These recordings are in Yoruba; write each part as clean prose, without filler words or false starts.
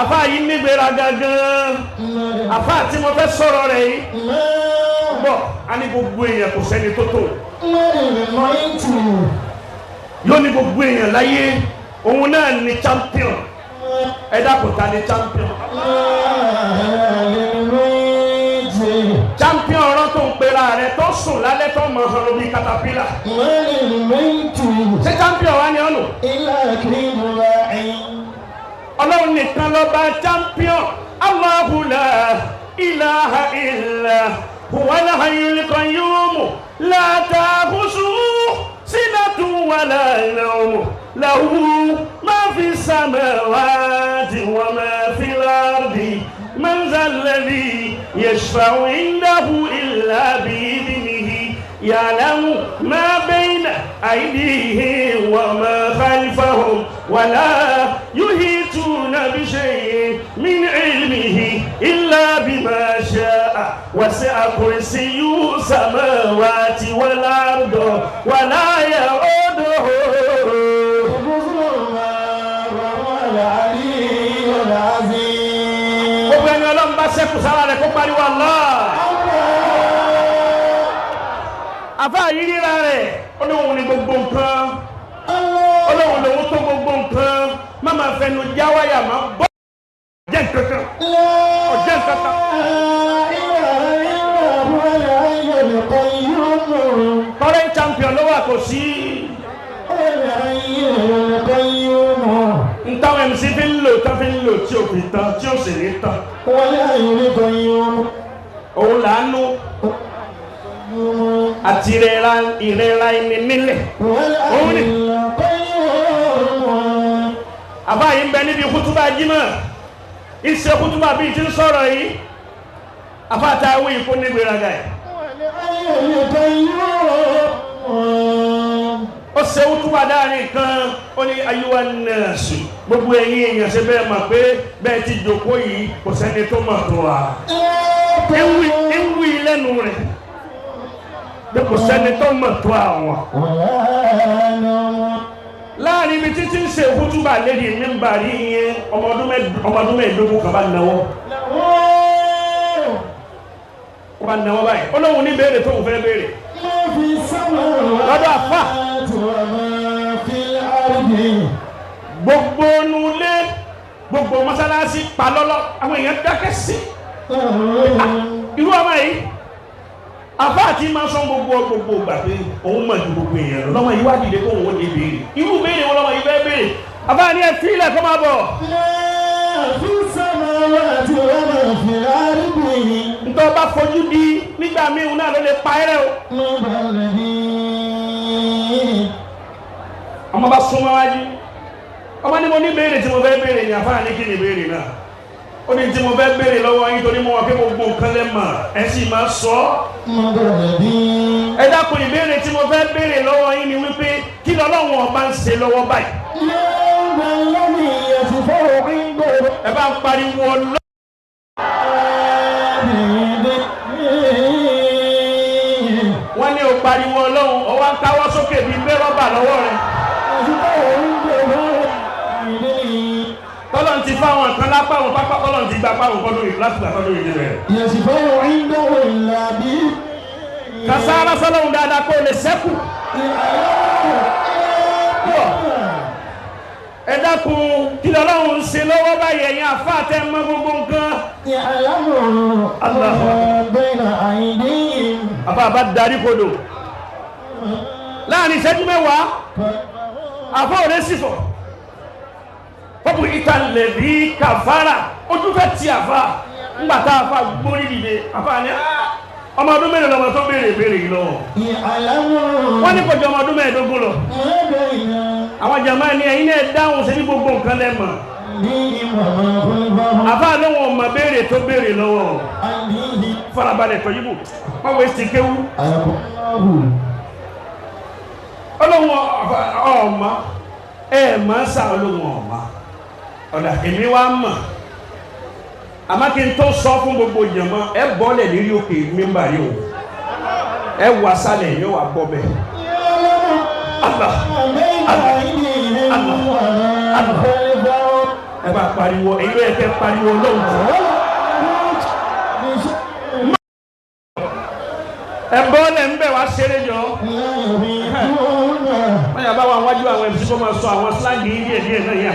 Àfá yìí nígbèrà gangan. Àfá tí mo fẹ́ sọ̀rọ̀ rẹ̀ yìí. Bọ̀, a ní gbogbo èèyàn kò sẹ́ni tó tó. Yóò ní gbogbo èèyàn láyé, òun náà ni champion. Ẹ dákun ta ni champion. Champion ọ̀rọ̀ tó ń pera rẹ̀ tó sùn lálẹ́ tó mọ̀ ọ̀rọ̀ bíi katapila. Ṣé champion wa ni ọ̀nà? Ọlọ́run nìkan lọ́ba champion. Allahu la ilaha illa huwal hayyul qayyum la ta'khusuhu sinatun wala nawm lahu ma fis samawati wa ma fil ardi man zal ladhi yashfa'u 'indahu illa bi'idhnihi ya'lamu ma bayna aydihim wa ma khalfahum wa la yuhituna bi shay'in min 'ilmihi illa bima sha'a wasi'a kursiyyuhu samawati wal arda wa la ya'uduhu sẹ́kù sára rẹ̀ kó pariwo Allah. Àfá yìí ríra rẹ̀ olóhun ni gbogbo nǹkan, olóhun lòun tó gbogbo nǹkan, má máa fẹnu jáwáyà máa bọ́ ọ̀jẹ́ nǹkankan ọ̀jẹ́ nǹkankan. Current champion ló wà kò sí. Ntáwọn MC fi ń lò tán fi ń lò tí ò fi tán tí ò sì ní tán. Òun làánú àti ìrẹ́ra ẹni nílẹ̀. Òun ni àbá yìí ń bẹ níbi kútúbà jímọ̀ ìṣe kútúbà bíi ti ń sọ̀rọ̀ yìí àbá àtàwé ìkó nígbèraga ẹ̀. Ó ṣe kútúbà dáàrin kan ó ní ayúwa nẹ́ẹ̀sù gbogbo ẹ̀yin èèyàn ṣe bẹ́ẹ̀ mọ̀ pé bẹ́ẹ̀ ti jòkó yìí kò sẹ́ni tó mọ̀ tó wa. ń wí lẹ́nu rẹ̀ bí kò sẹ́ni tó mọ̀ tó àwọn. Láàrin ibi títí ń ṣe kútúbà lédi mímbàrí yẹn ọmọ ọdún mẹ́ẹ̀ẹ́dógún kan bá náwó. Ó bá náwó báyìí ó lóun ní béèrè tó ń fẹ́ béèrè. Lọ́dọ̀ àfà gbogbo nulé gbogbo mọ́sálásí palọ́lọ́ àwọn èèyàn dákẹ́ sí. Irú ọmọ yìí àfà àti máa sọ gbogbo gbà pé òun mọ̀ ju gbogbo èèyàn lọ lọ́mọ yìí wá dìde kó òun lè béèrè irú béèrè wọn lọ́mọ yìí fẹ́ béèrè. Àfà ní ẹ fi ilẹ̀ kó máa bọ̀. Ntọ́ bá fojú di nígbà míì náà ló lè pa ẹrẹ́ o. Ọmọ bá súnmọ́ wájú ọmọ ní mo ní béèrè tí mo fẹ́ béèrè ní àfáà ní kí ni béèrè náà. Ó ní tí mo fẹ́ béèrè lọ́wọ́ yín torí mo wọ́n pé gbogbo nǹkan lẹ́mọ̀ ẹ sì máa sọ. Ẹ dákun ìbéèrè tí mo fẹ́ béèrè lọ́wọ́ yín ni wípé kí lọ́lọ́run ọba ń ṣe lọ́wọ́ báyìí. Ẹ bá ń pariwo ọlọ́. Wọ́n ní o pariwo Ọlọ́run ọwọ́ ń káwọ́ sókè bíi gbé rọ́bà lọ́wọ́ rẹ̀. Tọ́lọ́n ti fáwọn kan lápá wọn pápá tọ́lọ́n ti gba páwọn kọ́ lórí láti gbà tọ́lórí ìdí rẹ̀. Kàsára sọ́lọ́run dáadáa kó lè sẹ́kù. Ẹ dákun kí lọ́lọ́run ń ṣe lọ́wọ́ báyìí ẹ̀yin àfáà tẹ́ mọ́ gbogbo nǹkan. Àbá darí kodò láàrin ìṣẹ́jú mẹ́wàá àfá òré sífọ̀ pọ́pù ìtàlẹ̀ bí kàfàrà ojú fẹ́ ti àfá ńgbàtà àfá gbórí dìde àfá ní ọmọ ọdún mẹ́rin lọ́mọ tó béèrè yìí lọ́wọ́ wọ́n ní kọjọ ọmọ ọdún mẹ́ẹ̀ẹ́dógún lọ àwọn jàmáà ní ẹ̀yin náà dáhùn sí ní gbogbo nǹkan lẹ́mọ̀ àfá lọ́wọ́ ọmọ béèrè tó béèrè lọ́wọ́ farabalẹ̀ tọ́ yíbò wọ́n wé sí kéwú ọlọ́wọ́ ọmọ ẹ̀ẹ̀mọ́ sá ọlọ́wọ́ ọmọ ọ̀dà èmi wá mọ̀ àmá kí n tó sọ fún gbogbo ìjọmọ́ ẹ bọ́lẹ̀ lérí òkè mímbà yóò ẹ wà sálẹ̀ yóò wà bọ́ bẹ́ Allah ẹ bá pariwo èyí ló yẹ kẹ́ pariwo lóhùn. ẹ bọ́ lẹ̀ ń bẹ̀ wá ṣeré jọ. wọ́n yà bá wa wájú àwọn ẹ̀mí kó máa sọ àwọn síláàgì yìí díẹ̀ díẹ̀ náà yà.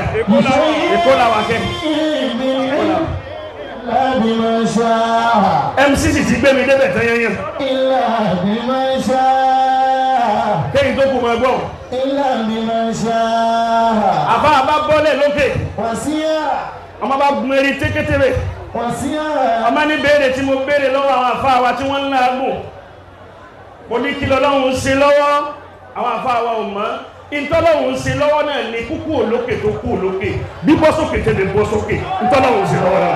èkó la wà kẹ́. MCC ti gbé mi débẹ̀ tán yẹn. kéyìn tó kù mọ́ ẹgbọ́n. àbá bọ́lẹ̀ lókè. ọmọ bá gun eré tékétéré. ọmọ ní béèrè tí mo béèrè lọ́wọ́ àwọn àfáà wa tí wọ́n ń láàgùn. mo ní kí lọ́lọ́run ṣe lọ́wọ́ àwọn àfáà wa ò mọ̀. ìtọ́lọ́run ṣe lọ́wọ́ náà ní kúkú olókè tó kú olókè bí bọ́ sókè tẹ́lẹ̀ bọ́ sókè ìtọ́lọ́run ṣe lọ́wọ́ náà.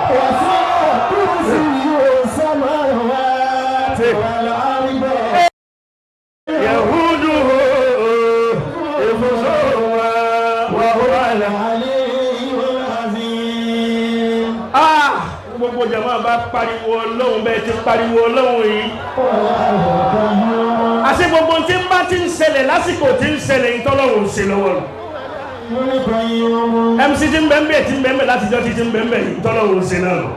Yahudu efusowa wa huwa al-aliyyul azim. Gbogbo jama bá pariwo Ọlọ́hun bẹ́ẹ̀ ti pariwo Ọlọ́hun yìí. Àṣé gbogbo tí ń bá ti ń ṣẹlẹ̀ lásìkò tí ń ṣẹlẹ̀ ìtọ́lọ́run ṣe lọ́wọ́ lọ. MC ti ń bẹ́ẹ̀ tí ń bẹ́ẹ̀ láti jọ ti ń bẹ́ẹ̀ ìtọ́lọ́run ṣe náà lọ.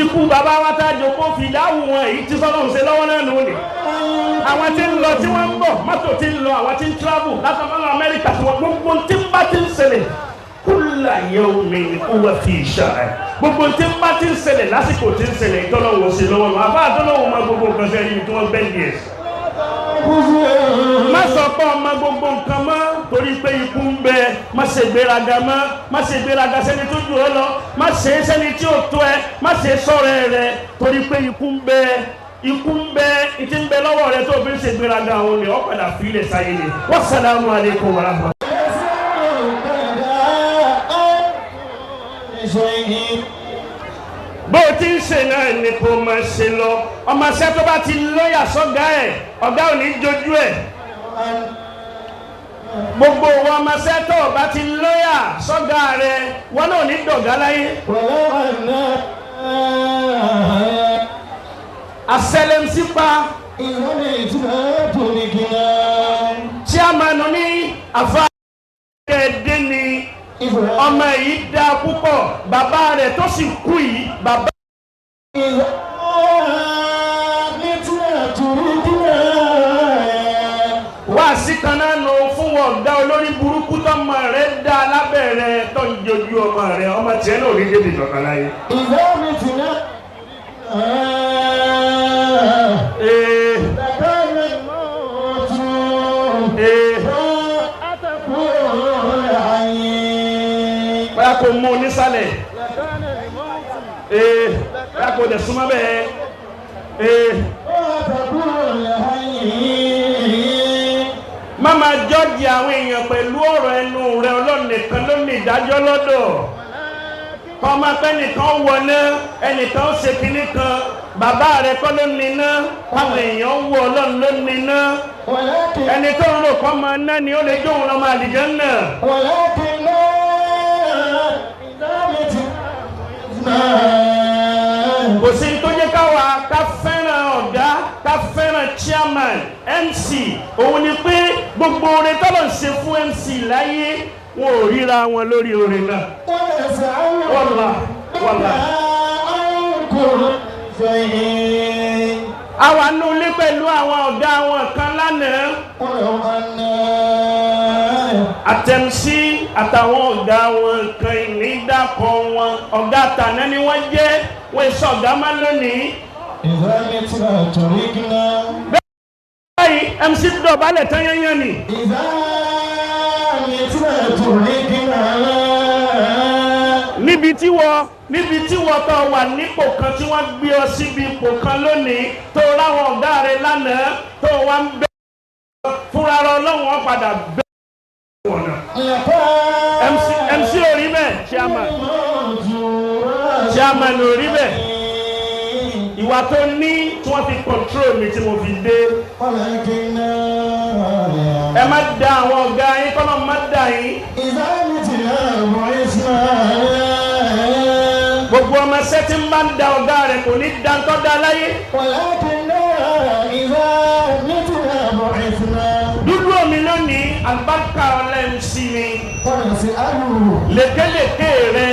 Ikú bàbá wa tá a jókòó fi dáhùn wọn èyí tí sọ́lọ́run ṣe lọ́wọ́ náà lónìí. Àwọn tí ń lọ tí wọ́n ń bọ̀ mọ́tò tí ń lọ àwọn tí ń travel látàmọ́lá Amẹ́ríkà tí wọ́n gbogbo tí ń bá ti ń ṣẹlẹ̀ kulla yawmin huwa fi sha'n. Gbogbo tí ń bá ti ń ṣẹlẹ̀ lásìkò tí ń ṣẹlẹ̀ ìtọ́lọ́wọ́ sí lọ́wọ́ lọ àbá àtọ́lọ́wọ́ máa gbogbo nǹkan sẹ́yìn ní tí wọ́n bẹ́ẹ̀ díẹ̀. Má sọ pé ọmọ gbogbo nǹkan mọ́ torí pé ikú ń bẹ, má ṣe gbéraga mọ́, má ṣe gbéraga sẹ́ni tó jù ọ́ lọ, má ṣe sẹ́ni tí ò tó ẹ, má ṣe sọ̀rọ̀ rẹ torí pé ikú ń bẹ. Ikú ń bẹ ìtí ń bẹ lọ́wọ́ rẹ tó fi ń ṣe gbéraga àwọn ni ó padà fi ilẹ̀ sáyé ni. Wassalamu alaikum wa rahmatullahi. Bó ti ń ṣe náà ni kò máa ṣe lọ ọmọ ṣẹ́ tó bá ti lóyà sọ́gá ẹ̀ ọ̀gá ò ní jojú ẹ̀. Gbogbo wọn ọmọ ṣẹ́ tó bá ti lóyà sọ́gá rẹ̀ wọn náà ní dọ̀gá láyé. Àṣẹlẹ̀mísípa chairman ní àfáàdé ni ọmọ yìí dá púpọ̀ bàbá rẹ̀ tó sì kú yìí bàbá. Wá sí kan náà nù fún wọn dá olórí burúkú tọmọ rẹ̀ dá lábẹ́rẹ́ tó ń jojú ọmọ rẹ̀ ọmọ tiẹ̀ náà ò ní débi kankan láyé. Báyà kò mú un nísàlẹ̀ báyà kò dẹ̀ súnmọ́ bẹ́ẹ̀ máma jọ́ọ̀jì àwọn èèyàn pẹ̀lú ọ̀rọ̀ ẹnu rẹ̀ Ọlọ́run nìkan ló ní ìdájọ́ lọ́dọ̀. Ọmọ pẹ́ nìkan wọná ẹnìkan ṣe kinní kan bàbá rẹ̀ kọ́ ló níná àwọn èèyàn wọ Ọlọ́run ló níná ẹni tó ń rò kọ́ máa ná ni ó lè jóun lọ́mọ àlìjánnà. Kò sí tó jẹ́ káwa ká fẹ́ràn ọ̀gá ká fẹ́ràn chairman MC òun ni pé gbogbo orin tọ́lọ̀ ń ṣe fún MC láyé wọn ò ríra wọn lórí orin náà. Wọ́lá. Àwa nú ilé pẹ̀lú àwọn ọ̀gá wọn kan lánàá. Àtẹ̀mísí àtàwọn ọ̀gá wọn kan ní dákọ̀ wọn ọ̀gá tàná ni wọ́n jẹ́ wọ́n sọ ọ̀gá má lónìí. Báyìí MC dọ̀bálẹ̀ tán yẹn ni. Níbi tí wọ́n tó wà nípò kan tí wọ́n gbé ọ síbi ipò kan lónìí tó ráwọn ọ̀gá rẹ̀ lánàá tó wá ń bẹ fúnra rẹ̀ Ọlọ́run wọn padà bẹ wọn náà. MC ò rí bẹ́ẹ̀ chairman ò rí bẹ́ẹ̀ ìwà tó ní tí wọ́n fi control mi tí mo fi dé. Ẹ má da àwọn ọ̀gá yín kọ́nà má da yín. Gbogbo ọmọ ẹsẹ̀ tí ń bá ń da ọ̀gá rẹ̀ kò ní dáńtọ́ da láyé. Dúdú omi lónìí alibarika MC ni ونسأله lékeleke rẹ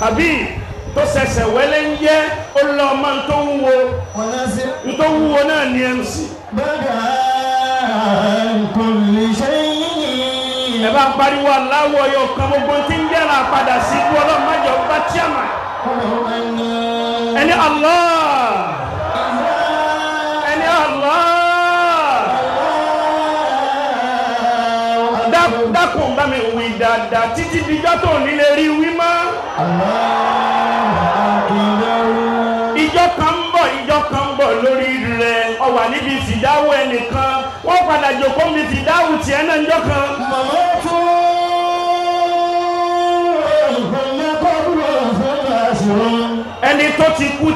àbí tó ṣẹ̀ṣẹ̀ wẹ́lẹ́ ń jẹ́ olùlọ́mọ tó wúwo ونسأله tó wúwo náà ní MC. بدأ كل شيء ẹ bá ń pariwo aláwọ̀ yóò kan gbogbo tí ń jẹ́ra padà sí ikú ọlọ́mọdé ọba tíyàmà ẹni Allah ẹni Allah dákun bá mi wí dáadáa títí dijọ́ tó nílé rí wí mọ́. ìjọ kan ń bọ̀ lórí rẹ̀ ọ wà níbi fìdáwó ẹnìkan wọ́n padà jòkó mi fìdáwó tiẹ̀ náà ń jọ kan. ẹni tó ti kú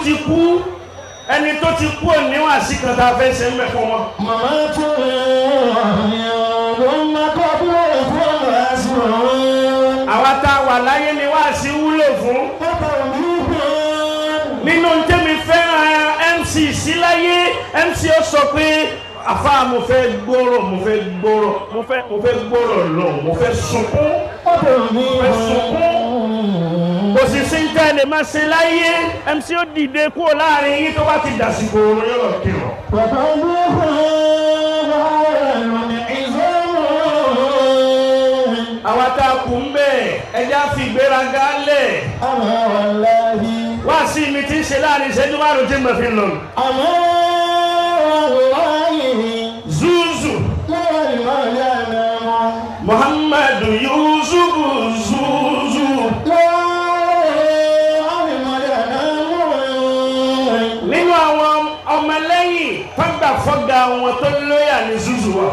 ẹni tó ti kú òní wà sí kan tá a fẹ́ ṣe ń bẹ̀ fún wọn. àwa tá a wà láyé ni wá sí wúlò fún. nínú tẹ́mi fẹ́ràn MC sí láyé MC ó sọ pé àfa mo fẹ́ gbọ́rọ̀ lọ mo fẹ́ sunkún òṣìṣẹ́ ń tẹ́lẹ̀ máa ṣe láyé MC ó dìde kúrò láàrin yín tó bá ti dàsìkò oorun yóò lọ kírun. àwa tá a kù ń bẹ̀ ẹja fi ìgbéraga lẹ̀. wá sí mi tí ń ṣe láàrin ìṣẹ́jú márùn-ún tí mo fi lọ. Zuzu Muhammadu Yusufu Zuzu. nínú àwọn ọmọlẹ́yìn fọ́gbà fọ́gà wọn tó lóyà ní Zuzu wa.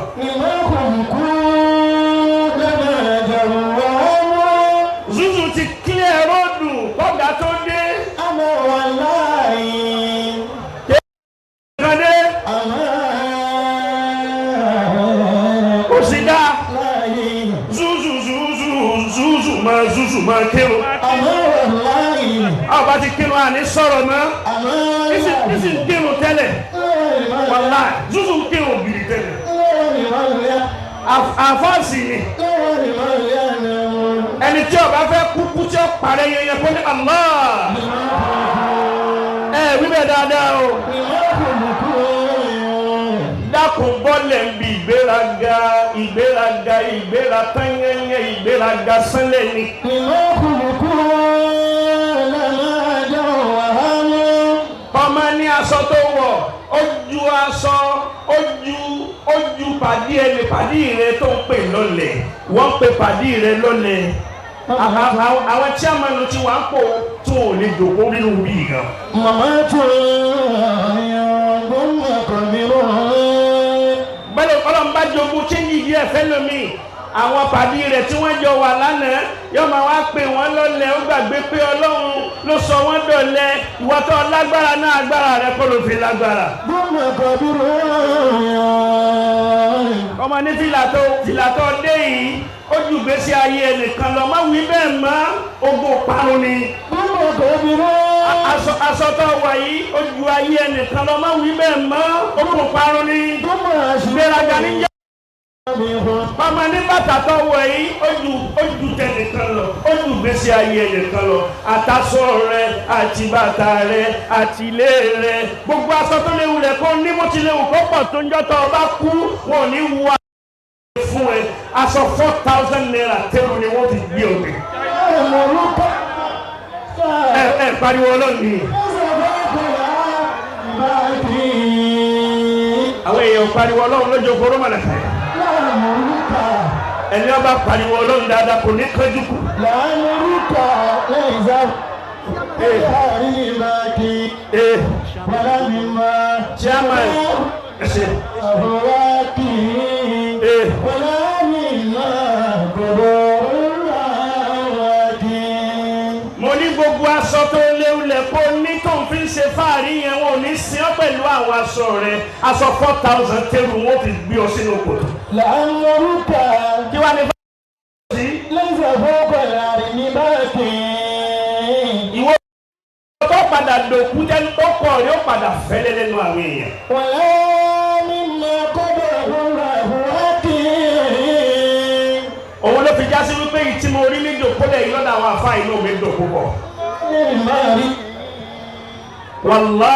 Zuzu ti clear róòdù fọ́gà tó dé. kàdé òsìdá Zuzu máa kírun. ọba ti kírun àní sọ̀rọ̀ mọ́. ìsì ń kírun tẹ́lẹ̀. wàlá Zuzu ń kírun bìrì tẹ́lẹ̀. àfọ́ọ̀sì ni ẹni tí ọba fẹ́ kúkú tí ó parẹ́ yẹyẹ kó ní Allah. wíbẹ̀ dáadáa o. dákun bọ́lẹ̀ ń bi ìgbéraga tányẹ́yẹ́ ìgbéraga sánlẹ̀ ni. ọmọ ní aṣọ tó wọ̀ ojú aṣọ ojú pàdí ẹni pàdí rẹ tó ń pè lọ́lẹ̀ wọ́n pe pàdí rẹ lọ́lẹ̀. àwọn chairman tí wàá pò tó ò lè jòkó nínú bí gan. bẹ́ẹ̀ ọlọ́run bá jogún chéńjì díẹ̀ fẹ́ lómi àwọn pàdé rẹ̀ tí wọ́n jọ wà lánàá yóò máa wá pè wọ́n lọ́lẹ̀ ó gbàgbé pé ọlọ́run ló sọ wọ́n dọ̀lẹ ìwọ tó lágbára náà agbára rẹ̀ kọ́ ló fi lágbára. ọmọ ní fìlà tó dé yìí ó ju gbèsè ayé ẹnìkan lọ má wí bẹ́ẹ̀ mọ́ ogun parun ni. aṣọ tó wà yìí ó ju ayé ẹnìkan lọ má wí bẹ́ẹ̀ mọ́ ogun parun ni. gbéraga níjà. ọmọ ní bàtà tó wọ̀ yìí ó ju tẹnìkan lọ ó ju gbèsè ayé ẹnìkan lọ àtàṣọ rẹ àti bàtà rẹ àti ilé rẹ gbogbo aṣọ tó léwu rẹ kó ní bó ti léwu kó pọ̀ tó ń jọ́tọ̀ ọba kú wọn ò ní wú fún ẹ aṣọ 4,000 naira tẹ́lu ni wọ́n ti gbé òkè. ẹ pariwo ọlọ́ọ̀ni. àwọn èèyàn pariwo ọlọ́run lójó kóró mọ̀lẹ́fẹ́. ẹni ọba pariwo ọlọ́run dáadáa kò ní kánjú kù. chairman ẹsẹ. mo ní gbogbo aṣọ tó léwulẹ̀ kó ní tó ń fi ṣe fáàrí yẹn wọn ò ní sin ọ́ pẹ̀lú àwọn aṣọ rẹ̀ aṣọ 4,000 tẹ́lu wọn fi gbé ọ sínú kòtò. kí wàá ní fáwọn sí. ìwọ tó padà dòkú jẹ́ tó kọ̀ ọ́ yóò padà fẹ́lẹ́ lẹ́nu àwọn èèyàn. fi já sí wípé ìtí mo rí ní ìdòkólẹ̀ yìí lọ́dọ̀ àwọn àfáà inú mi dùn púpọ̀. Ní ìmọ̀ rí. Wallahi.